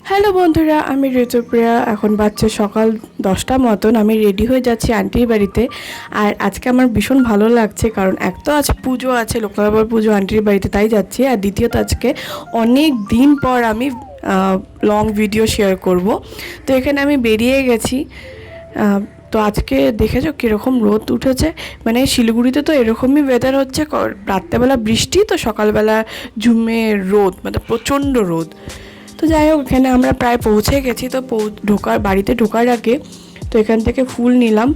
Hello বন্ধুরা, আমি ঋতুপ্রিয়া। এখন বাজছে সকাল 10টা মতন। আমি রেডি হয়ে যাচ্ছি আন্টির বাড়িতে। আর আজকে আমার ভীষণ ভালো লাগছে, কারণ এক তো আজ পুজো আছে, লোকনাথ পুজো আন্টির বাড়িতে, তাই যাচ্ছি। আর দ্বিতীয়ত আজকে অনেক দিন পর আমি লং ভিডিও শেয়ার করব। তো এখানে আমি বেরিয়ে গেছি। তো আজকে দেখেছো কীরকম রোদ উঠেছে। মানে শিলিগুড়িতে তো এরকমই ওয়েদার হচ্ছে, রাত্রেবেলা বৃষ্টি তো সকালবেলা ঝুমে রোদ, মানে প্রচণ্ড রোদ। তো যাই হোক, এখানে আমরা প্রায় পৌঁছে গেছি। তো বাড়িতে ঢোকার আগে তো এখান থেকে ফুল নিলাম।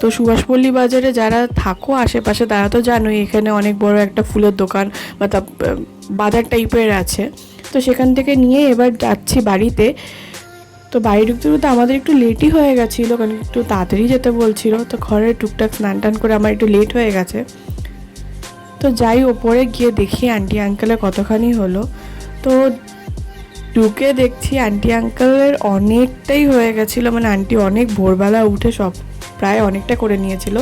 তো সুভাষপল্লী বাজারে যারা থাকো আশেপাশে তারা তো জানোই, এখানে অনেক বড় একটা ফুলের দোকান বা বাজার টাইপের আছে। তো সেখান থেকে নিয়ে এবার যাচ্ছি বাড়িতে। তো বাড়ি ঢুকতে ঢুকতে আমাদের একটু লেটই হয়ে গেছিলো, কারণ একটু তাড়াতাড়ি যেতে বলছিল। তো ঘরে টুকটাক স্নান টান করে আমার একটু লেট হয়ে গেছে। তো যাই ওপরে গিয়ে দেখি আন্টি আঙ্কেলের কতখানি হলো। তো ঢুকে দেখছি আন্টি আঙ্কেলের অনেকটাই হয়ে গেছিলো, মানে আন্টি অনেক ভোরবেলা উঠে সব প্রায় অনেকটা করে নিয়েছিল।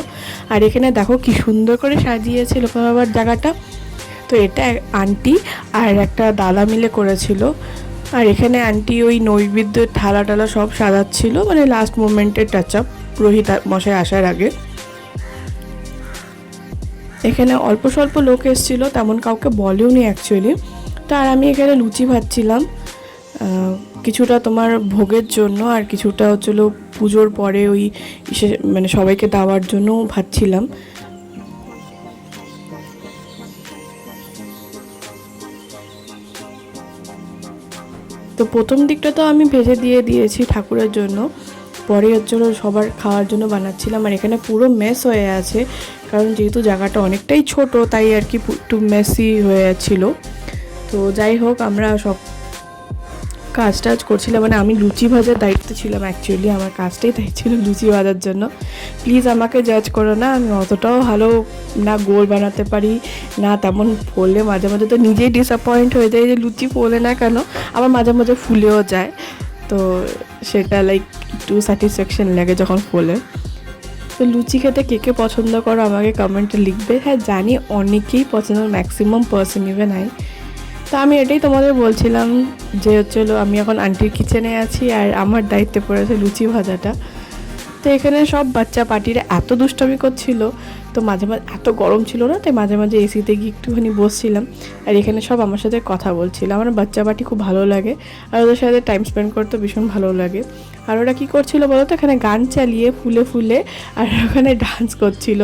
আর এখানে দেখো কি সুন্দর করে সাজিয়েছে লোকনাথ বাবার জায়গাটা। তো এটা আন্টি আর একটা দাদা মিলে করেছিল। আর এখানে আন্টি ওই নৈবেদ্যের থালা টালা সব সাজাচ্ছিল, মানে লাস্ট মোমেন্টের টাচ আপ পুরোহিত মশাই আসার আগে। এখানে অল্প স্বল্প লোক এসেছিলো, তেমন কাউকে বলেও নি অ্যাকচুয়ালি। তো আর আমি এখানে লুচি ভাজছিলাম, কিছুটা তোমার ভোগের জন্য আর কিছুটা হচ্ছিলো পুজোর পরে ওই মানে সবাইকে দেওয়ার জন্য ভাজছিলাম। তো প্রথম দিকটা তো আমি ভেজে দিয়েছি ঠাকুরের জন্য, পরে হচ্ছিলো সবার খাওয়ার জন্য বানাচ্ছিলাম। আর এখানে পুরো মেস হয়ে আছে, কারণ যেহেতু জায়গাটা অনেকটাই ছোট, তাই আর কি একটু মেসি হয়ে যাচ্ছিলো। তো যাই হোক, আমরা সব কাজ টাজ করছিলাম, মানে আমি লুচি ভাজার দায়িত্বে ছিলাম অ্যাকচুয়ালি, আমার কাজটাই তাই ছিল লুচি ভাজার জন্য। প্লিজ আমাকে জাজ করো না, আমি অতটাও ভালো না গোল বানাতে পারি না, তেমন ফোলে মাঝে মাঝে তো নিজেই ডিসঅ্যাপয়েন্ট হয়ে যায় যে লুচি ফোলে না কেন, আবার মাঝে মাঝে ফুলেও যায়। তো সেটা লাইক একটু স্যাটিসফ্যাকশন লাগে যখন ফোলে। তো লুচি খেতে কে কে পছন্দ করো আমাকে কমেন্টে লিখবে। হ্যাঁ জানি অনেকেই পছন্দ, ম্যাক্সিমাম পার্সন ইভেন আই। তো আমি এটাই তোমাদের বলছিলাম যে হচ্ছিলো আমি এখন আন্টির কিচেনে আছি আর আমার দায়িত্বে পড়েছে লুচি ভাজাটা। তো এখানে সব বাচ্চা পার্টিরা এত দুষ্টামি করছিল, তো মাঝে মাঝে এত গরম ছিল না, তাই মাঝে মাঝে এসিতে গিয়ে একটুখানি বসছিলাম। আর এখানে সব আমার সাথে কথা বলছিল। আমার বাচ্চা পার্টি খুব ভালো লাগে, আর ওদের সাথে টাইম স্পেন্ড করতে ভীষণ ভালো লাগে। আর ওরা কী করছিল বলো তো, এখানে গান চালিয়ে ফুলে ফুলে আর ওখানে ডান্স করছিল।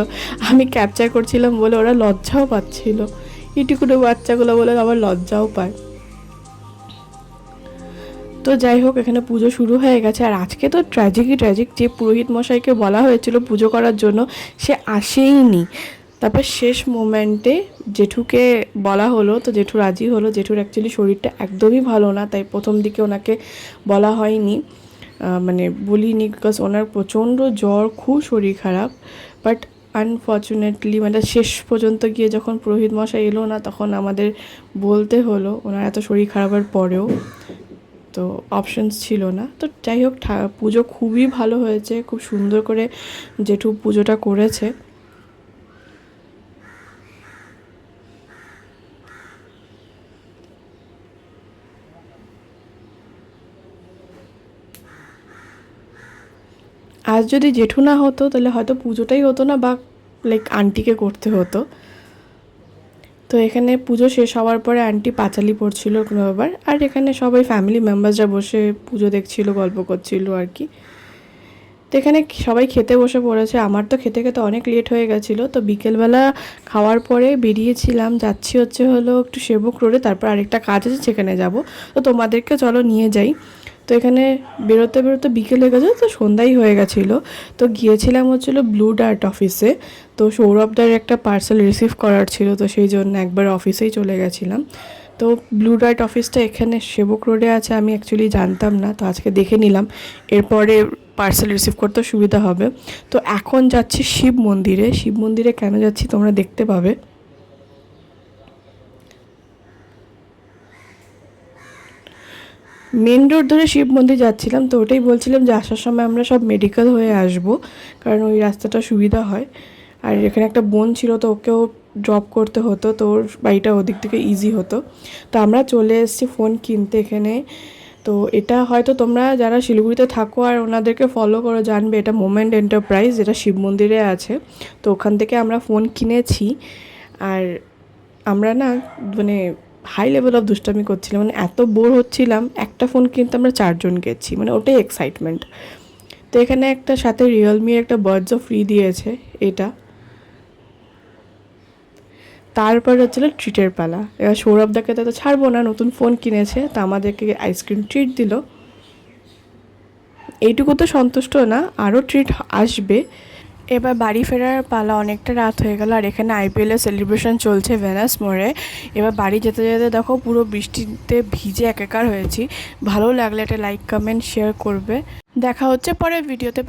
আমি ক্যাপচার করছিলাম বলে ওরা লজ্জাও পাচ্ছিল, ইটিকুটো বাচ্চাগুলো বলে আবার লজ্জাও পায়। তো যাই হোক, এখানে পুজো শুরু হয়ে গেছে। আর আজকে তো ট্র্যাজিক, যে পুরোহিত মশাইকে বলা হয়েছিল পুজো করার জন্য সে আসেইনি। তারপর শেষ মোমেন্টে জেঠুকে বলা হলো, তো জেঠু রাজি হলো। জেঠুর অ্যাকচুয়ালি শরীরটা একদমই ভালো না, তাই প্রথম দিকে ওনাকে বলা হয়নি, মানে বলিনি, বিকজ ওনার প্রচণ্ড জ্বর, খুব শরীর খারাপ। বাট আনফর্চুনেটলি মানে শেষ পর্যন্ত গিয়ে যখন পুরোহিত মশাই এলো না, তখন আমাদের বলতে হলো ওনার এত শরীর খারাপের পরেও, তো অপশানস ছিল না। তো যাই হোক, পুজো খুবই ভালো হয়েছে, খুব সুন্দর করে জেঠু পুজোটা করেছে। আজ যদি জেঠু না হতো তাহলে হয়তো পুজোটাই হতো না, বা লাইক আন্টিকে করতে হতো। তো এখানে পুজো শেষ হওয়ার পরে আন্টি পাঁচালি পড়ছিল বাবার, আর এখানে সবাই ফ্যামিলি মেম্বার্সরা বসে পুজো দেখছিল, গল্প করছিল আর কি। তো এখানে সবাই খেতে বসে পড়েছে। আমার তো খেতে খেতে অনেক লেট হয়ে গেছিলো। তো বিকেলবেলা খাওয়ার পরে বেরিয়েছিলাম, যাচ্ছি হলো একটু সেবক রোডে, তারপর আরেকটা কাজ আছে সেখানে যাব। তো তোমাদেরকে চলো নিয়ে যাই। তো এখানে বেরোতে বেরোতে বিকেল হয়ে গেছে, তো সন্ধ্যাই হয়ে গেছিলো। তো গিয়েছিলাম হচ্ছিলো ব্লু ডার্ট অফিসে। তো সৌরভদার একটা পার্সেল রিসিভ করার ছিল, তো সেই জন্য একবার অফিসেই চলে গেছিলাম। তো ব্লু ডার্ট অফিসটা এখানে সেবক রোডে আছে, আমি অ্যাকচুয়ালি জানতাম না, তো আজকে দেখে নিলাম, এরপরে পার্সেল রিসিভ করতে সুবিধা হবে। তো এখন যাচ্ছি শিব মন্দিরে। শিব মন্দিরে কেন যাচ্ছি তোমরা দেখতে পাবে। মেন রোড ধরে শিব মন্দির যাচ্ছিলাম, তো ওটাই বলছিলাম যে আসার সময় আমরা সব মেডিকেল হয়ে আসব, কারণ ওই রাস্তাটা সুবিধা হয়। আর এখানে একটা বোন ছিল, তো ওকেও ড্রপ করতে হতো, তো ওর বাড়িটা ওদিক থেকে ইজি হতো। তো আমরা চলে এসেছি ফোন কিনতে এখানে। তো এটা হয়তো তোমরা যারা শিলিগুড়িতে থাকো আর ওনাদেরকে ফলো করো জানবে, এটা মোমেন্ট এন্টারপ্রাইজ, যেটা শিব মন্দিরে আছে। তো ওখান থেকে আমরা ফোন কিনেছি। আর আমরা না মানে হাই লেভেল অফ দুষ্টামি করছিলাম, মানে এত বোর হচ্ছিলাম, একটা ফোন কিনতে আমরা 4 জন গেছি, মানে ওটাই এক্সাইটমেন্ট। তো এখানে একটা সাথে রিয়েলমির একটা বাডসও ফ্রি দিয়েছে এটা। তারপর হচ্ছিল ট্রিটের পালা। এবার সৌরভদাকে তো ছাড়বো না, নতুন ফোন কিনেছে, তো আমাদেরকে আইসক্রিম ট্রিট দিল। এইটুকু তো সন্তুষ্ট না, আরও ট্রিট আসবে। এবার বাড়ি ফেরার পালা, অনেকটা রাত হয়ে গেল। আর এখানে আইপিএলের সেলিব্রেশন চলছে ভেনাস মোড়ে। এবার বাড়ি যেতে যেতে দেখো পুরো বৃষ্টিতে ভিজে একাকার হয়েছি। ভালো লাগলে একটা লাইক কমেন্ট শেয়ার করবে। দেখা হচ্ছে পরের ভিডিওতে।